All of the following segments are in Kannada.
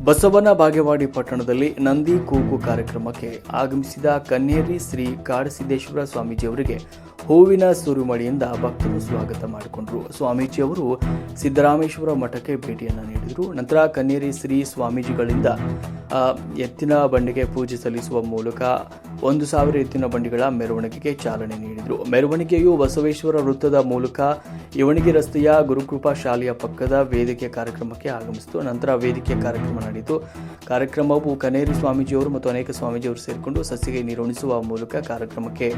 ಬಸವನ ಬಾಗೇವಾಡಿ ಪಟ್ಟಣದಲ್ಲಿ ನಂದಿ ಕೂಗು ಕಾರ್ಯಕ್ರಮಕ್ಕೆ ಆಗಮಿಸಿದ ಕನ್ನೇರಿ ಶ್ರೀ ಕಾಡಸಿದ್ದೇಶ್ವರ ಸ್ವಾಮೀಜಿಯವರಿಗೆ ಹೂವಿನ ಸುರಿಮಳೆಯಿಂದ ಭಕ್ತರು ಸ್ವಾಗತ ಮಾಡಿಕೊಂಡರು. ಸ್ವಾಮೀಜಿಯವರು ಸಿದ್ದರಾಮೇಶ್ವರ ಮಠಕ್ಕೆ ಭೇಟಿಯನ್ನು ನೀಡಿದರು. ನಂತರ ಕನ್ನೇರಿ ಶ್ರೀ ಸ್ವಾಮೀಜಿಗಳಿಂದ ಎತ್ತಿನ ಬಂಡಿಗೆ ಪೂಜೆ ಸಲ್ಲಿಸುವ ಮೂಲಕ 1,000 ಎತ್ತಿನ ಬಂಡಿಗಳ ಮೆರವಣಿಗೆಗೆ ಚಾಲನೆ ನೀಡಿದರು. ಮೆರವಣಿಗೆಯು ಬಸವೇಶ್ವರ ವೃತ್ತದ ಮೂಲಕ ಇವಣಿಗೆ ರಸ್ತೆಯ ಗುರುಕೃಪಾ ಶಾಲೆಯ ಪಕ್ಕದ ವೇದಿಕೆ ಕಾರ್ಯಕ್ರಮಕ್ಕೆ ಆಗಮಿಸಿತು. ನಂತರ ವೇದಿಕೆ ಕಾರ್ಯಕ್ರಮ ನಡೆಯಿತು. ಕಾರ್ಯಕ್ರಮವು ಕನ್ನೇರಿ ಸ್ವಾಮೀಜಿಯವರು ಮತ್ತು ಅನೇಕ ಸ್ವಾಮೀಜಿಯವರು ಸೇರಿಕೊಂಡು ಸಸಿಗೆ ನೀರುಣಿಸುವ ಮೂಲಕ ಕಾರ್ಯಕ್ರಮಕ್ಕೆ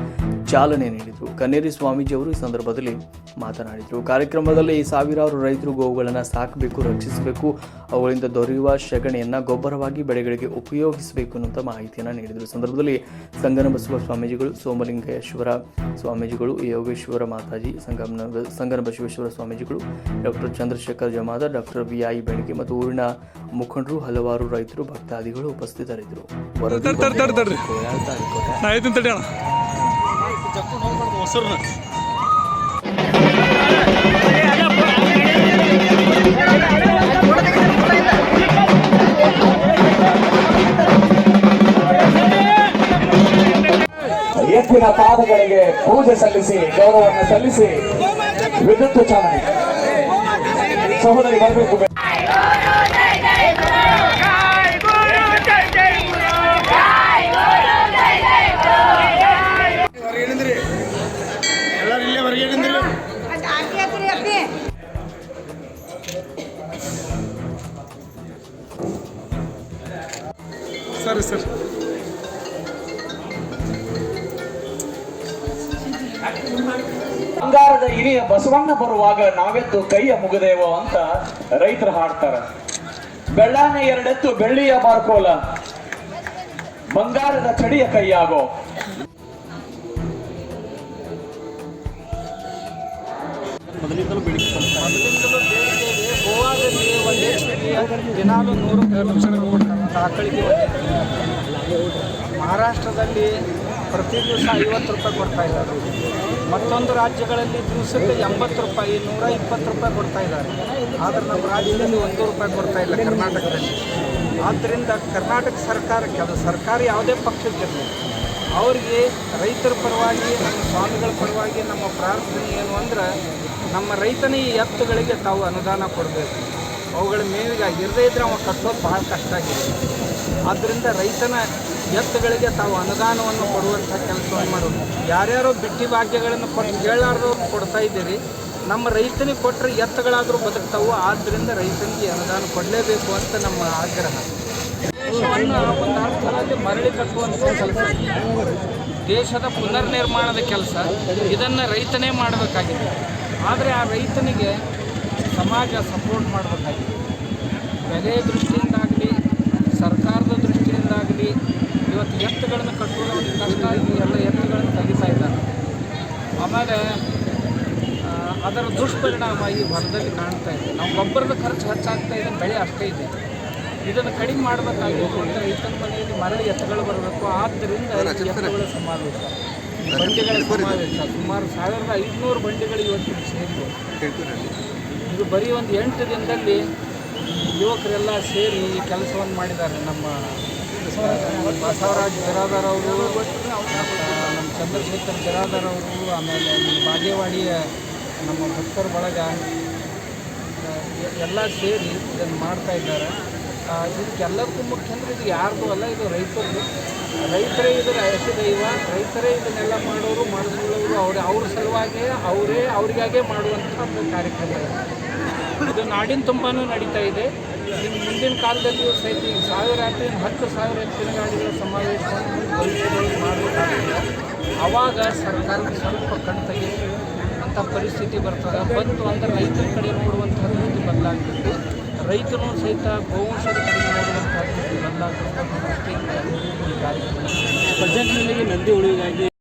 ಚಾಲನೆ ನೀಡಿದರು. ಕನ್ನೇರಿ ಸ್ವಾಮೀಜಿಯವರು ಈ ಸಂದರ್ಭದಲ್ಲಿ ಮಾತನಾಡಿದರು. ಕಾರ್ಯಕ್ರಮದಲ್ಲಿ ಸಾವಿರಾರು ರೈತರು ಗೋವುಗಳನ್ನು ಸಾಕಬೇಕು, ರಕ್ಷಿಸಬೇಕು, ಅವುಗಳಿಂದ ದೊರೆಯುವ ಸಗಣಿಯನ್ನು ಗೊಬ್ಬರವಾಗಿ ಬೆಳೆಗಳಿಗೆ ಉಪಯೋಗಿಸಬೇಕು ಅನ್ನುವಂಥ ಮಾಹಿತಿಯನ್ನು ನೀಡಿದರು. ಸಂದರ್ಭದಲ್ಲಿ ಸಂಗನಬಸವ ಸ್ವಾಮೀಜಿಗಳು, ಸೋಮಲಿಂಗೇಶ್ವರ ಸ್ವಾಮೀಜಿಗಳು, ಯೋಗೇಶ್ವರ ಮಾತಾಜಿ, ಸಂಗನಬಸವೇಶ್ವರ ಸ್ವಾಮೀಜಿಗಳು, ಡಾಕ್ಟರ್ ಚಂದ್ರಶೇಖರ್ ಜಮಾದಾರ್, ಡಾಕ್ಟರ್ ವಿ.ಐ. ಬೆಳಗ್ಗೆ ಮತ್ತು ಊರಿನ ಮುಖಂಡರು, ಹಲವಾರು ರೈತರು, ಭಕ್ತಾದಿಗಳು ಉಪಸ್ಥಿತರಿದ್ದರು. ಎತ್ತಿನ ಪಾದಗಳಿಗೆ ಪೂಜೆ ಸಲ್ಲಿಸಿ ಗೌರವವನ್ನು ಸಲ್ಲಿಸಿ ವಿದ್ಯುತ್ ಚಾಲನೆ ಸಹೋದರಿ ಬರಬೇಕು. ಸರಿ ಸರ್, ಬಂಗಾರದ ಹಿರಿಯ ಬಸವಣ್ಣ ಬರುವಾಗ ನಾವೆತ್ತು ಕೈಯ ಮುಗದೇವೋ ಅಂತ ರೈತರು ಹಾಡ್ತಾರ. ಬೆಳ್ಳಾನೆ ಎರಡೆತ್ತು ಬೆಳ್ಳಿಯ ಬಾರ್ಕೋಲ, ಬಂಗಾರದ ಚಡಿಯ ಕೈಯಾಗೋ. ಮೊದಲಿಂದಲೂ ಬೇಡಿಕೆ ಗೋವಾದಲ್ಲಿ ದಿನಾಲು 100 ಲಕ್ಷ ಆಕಳಿಗೆ ಮಹಾರಾಷ್ಟ್ರದಲ್ಲಿ ಪ್ರತಿ ದಿವಸ 50 ರೂಪಾಯಿ ಕೊಡ್ತಾ ಇದ್ದಾರೆ. ಮತ್ತೊಂದು ರಾಜ್ಯಗಳಲ್ಲಿ ದಿವಸಕ್ಕೆ 80 ರೂಪಾಯಿ, 120 ರೂಪಾಯಿ ಕೊಡ್ತಾ ಇದ್ದಾರೆ. ಆದರೆ ನಮ್ಮ ರಾಜ್ಯದಲ್ಲಿ 1 ರೂಪಾಯಿ ಕೊಡ್ತಾ ಇಲ್ಲ ಕರ್ನಾಟಕದಲ್ಲಿ. ಆದ್ದರಿಂದ ಕರ್ನಾಟಕ ಸರ್ಕಾರಕ್ಕೆ, ಅದು ಸರ್ಕಾರ ಯಾವುದೇ ಪಕ್ಷಕ್ಕಿರಲಿ, ಅವರಿಗೆ ರೈತರ ಪರವಾಗಿ, ನಮ್ಮ ಸ್ವಾಮಿಗಳ ಪರವಾಗಿ ನಮ್ಮ ಪ್ರಾರ್ಥನೆ ಏನು ಅಂದ್ರೆ, ನಮ್ಮ ರೈತನ ಈ ಎತ್ತುಗಳಿಗೆ ತಾವು ಅನುದಾನ ಕೊಡಬೇಕು. ಅವುಗಳ ಮೇವಿಗೆ ಇರದೇ ಇದ್ದರೆ ಅವ ಕಟ್ಟೋದು ಭಾಳ ಕಷ್ಟ ಆಗಿದೆ. ಆದ್ದರಿಂದ ರೈತನ ಎತ್ತುಗಳಿಗೆ ತಾವು ಅನುದಾನವನ್ನು ಕೊಡುವಂಥ ಕೆಲಸವನ್ನು ಮಾಡೋದು. ಯಾರ್ಯಾರೋ ಬಿಟ್ಟಿ ಭಾಗ್ಯಗಳನ್ನು ಕೊಟ್ಟು ಕೇಳಾರ್ದವ್ರು ಕೊಡ್ತಾ ಇದ್ದೀರಿ. ನಮ್ಮ ರೈತನಿಗೆ ಕೊಟ್ಟರೆ ಎತ್ತುಗಳಾದರೂ ಬದುಕ್ತಾವು. ಆದ್ದರಿಂದ ರೈತನಿಗೆ ಅನುದಾನ ಕೊಡಲೇಬೇಕು ಅಂತ ನಮ್ಮ ಆಗ್ರಹ. ದೇಶವನ್ನು ಒಂದು ಅರ್ಥದಲ್ಲಿ ಮರಳಿ ಕಟ್ಟುವಂಥ ಕೆಲಸ, ದೇಶದ ಪುನರ್ನಿರ್ಮಾಣದ ಕೆಲಸ, ಇದನ್ನು ರೈತನೇ ಮಾಡಬೇಕಾಗಿದೆ. ಆದರೆ ಆ ರೈತನಿಗೆ ಸಮಾಜ ಸಪೋರ್ಟ್ ಮಾಡಬೇಕಾಗಿದೆ. ಬೆಲೆ ದೃಷ್ಟಿಯಿಂದಾಗಲಿ, ಸರ್ಕಾರದ ದೃಷ್ಟಿಯಿಂದಾಗಲಿ ಇವತ್ತು ಎತ್ತುಗಳನ್ನು ಕಟ್ಟುವುದು ಕಷ್ಟ ಆಗಿ ಎಲ್ಲ ಎತ್ತುಗಳನ್ನು ತೆಗಿತಾ ಇದ್ದಾರೆ. ಆಮೇಲೆ ಅದರ ದುಷ್ಪರಿಣಾಮ ಈ ಹೊಲದಲ್ಲಿ ಕಾಣ್ತಾ ಇದೆ. ನಾವು ಗೊಬ್ಬರದ ಖರ್ಚು ಹೆಚ್ಚಾಗ್ತಾ ಇದೆ, ಬೆಳೆ ಅಷ್ಟೇ ಇದೆ. ಇದನ್ನು ಕಡಿಮೆ ಮಾಡಬೇಕಾಗಿತ್ತು ಅಂತ ರೈತನ ಮನೆಯಲ್ಲಿ ಮರಳಿ ಎತ್ತುಗಳು ಬರಬೇಕು. ಆದ್ದರಿಂದ ಎತ್ತುಗಳ ಸಮಾವೇಶ, ಬಂಡಿಗಳ ಸಮಾವೇಶ, ಸುಮಾರು 1500 ಬಂಡಿಗಳು ಇವತ್ತು ಸೇರಿವೆ. ಇದು ಬರೀ ಒಂದು 8 ದಿನದಲ್ಲಿ ಯುವಕರೆಲ್ಲ ಸೇರಿ ಈ ಕೆಲಸವನ್ನು ಮಾಡಿದ್ದಾರೆ. ನಮ್ಮ ಬಸವರಾಜ್ ಬಿರಾದಾರ್ ಅವರು, ನಮ್ಮ ಚಂದ್ರಶೇಖರ್ ಬಿರಾದಾರ್ ಅವರು, ಆಮೇಲೆ ಬಾಗೇವಾಡಿಯ ನಮ್ಮ ಭಕ್ತರ ಬಳಗ ಎಲ್ಲ ಸೇರಿ ಇದನ್ನು ಮಾಡ್ತಾ ಇದ್ದಾರೆ. ಇದಕ್ಕೆಲ್ಲದಕ್ಕೂ ಮುಖ್ಯ ಅಂದರೆ ಇದು ಯಾರ್ದು ಅಲ್ಲ, ಇದು ರೈತರು. ರೈತರೇ ಇದರ ದೈವ, ರೈತರೇ ಇದನ್ನೆಲ್ಲ ಮಾಡೋರು, ಮಾಡಿಕೊಳ್ಳೋರು ಅವ್ರ ಸಲುವಾಗಿ ಅವರಿಗಾಗೆ ಮಾಡುವಂಥ ಒಂದು ಕಾರ್ಯಕ್ರಮ ಇದೆ. ಇದು ನಾಡಿನ ತುಂಬಾನು ನಡೀತಾ ಇದೆ. ಇನ್ನು ಮುಂದಿನ ಕಾಲದಲ್ಲಿಯೂ ಸಹಿತ ಈಗ 10,000 ಎತ್ತಿನ ಗಾಡಿಗಳ ಸಮಾವೇಶವನ್ನು ಭವಿಷ್ಯದಲ್ಲಿ ಮಾಡಬೇಕಾಗಿದೆ. ಆವಾಗ ಸರ್ಕಾರಕ್ಕೆ ಸ್ವಲ್ಪ ಕಣ್ ತೆಗೆಯುವಂಥ ಪರಿಸ್ಥಿತಿ ಬರ್ತದೆ. ಬಂತು ಅಂದರೆ ರೈತರ ಕಡೆ ನೋಡುವಂಥ ರೀತಿ ಬದಲಾಗಬೇಕು. ರೈತರು ಸಹಿತ ಗೋವಂಶದ ಕಡೆ ನೋಡುವಂಥ ರೀತಿ ಬದಲಾಗಬೇಕು. ಈ ಕಾರ್ಯಕ್ರಮ ಬಜೆಟ್ನಲ್ಲಿ ನಂದಿ ಉಳಿಗಾಗಿ